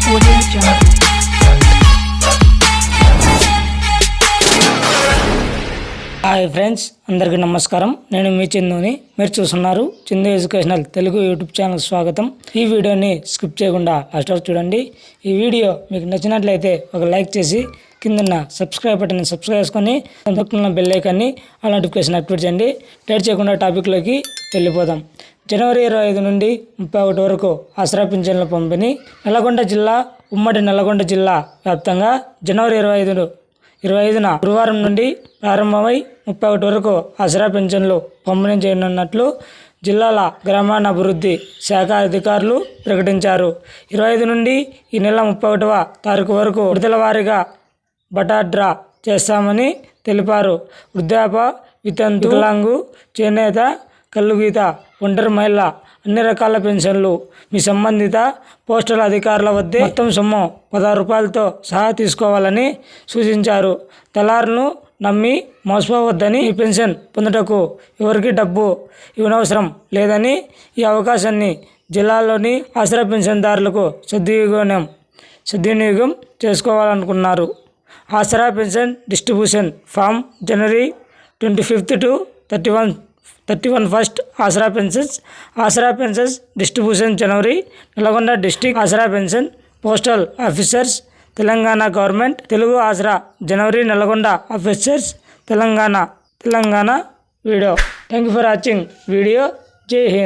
Audio Jungle. Hi friends, అందరికీ నమస్కారం. నేను మీ చందుని. మీరు చూస్తున్నారు Chandu educational Telugu YouTube channel స్వాగతం. ఈ వీడియోని స్కిప్ చేయకుండా లాస్ట్ వరకు చూడండి. ఈ వీడియో మీకు నచ్చినట్లయితే ఒక లైక్ చేసి కిందన్న సబ్స్క్రైబ్ బటన్ని సబ్స్క్రైబ్ చేసుకొని పక్కన బెల్ ఐకాన్ని ఆ నోటిఫికేషన్ యాక్టివేట్ చేయండి. లేట్ చేయకుండా టాపిక్లోకి వెళ్ళిపోదాం. జనవరి 25 నుండి 31 వరకు ఆసరా పింఛన్ల పంపిణీ. నల్గొండ జిల్లా, ఉమ్మడి నల్గొండ జిల్లా వ్యాప్తంగా జనవరి 25న గురువారం నుండి ప్రారంభమై 31 వరకు ఆసరా పింఛన్లు పంపిణీ చేయనున్నట్లు జిల్లాల గ్రామీణాభివృద్ధి శాఖ అధికారులు ప్రకటించారు. 25 నుండి ఈ నెల 31వ తారీఖు వరకు విడతల వారీగా బటాడ్రా చేస్తామని తెలిపారు. వృద్ధాప్య, వితంతు, వికలాంగు, చేనేత, కల్లుగీత, ఒంటరి మహిళ అన్ని రకాల పెన్షన్లు మీ సంబంధిత పోస్టల్ అధికారుల వద్దే మొత్తం సొమ్ము 16 రూపాయలతో సహా తీసుకోవాలని సూచించారు. దళారులను నమ్మి మోసపోవద్దని, ఈ పెన్షన్ పొందుటకు ఎవరికి డబ్బు ఇవ్వనవసరం లేదని, ఈ అవకాశాన్ని జిల్లాలోని ఆసరా పెన్షన్దారులకు సద్వినియోగం చేసుకోవాలనుకున్నారు. ఆసరా పెన్షన్ డిస్ట్రిబ్యూషన్ ఫామ్ జనవరి 25 to 31 first Aasara pensions distribution జనవరి. Nalgonda district Aasara pension postal officers Telangana government. Telugu Aasara జనవరి. Nalgonda officers Telangana. Video. Thank you for watching video. Jai Hind.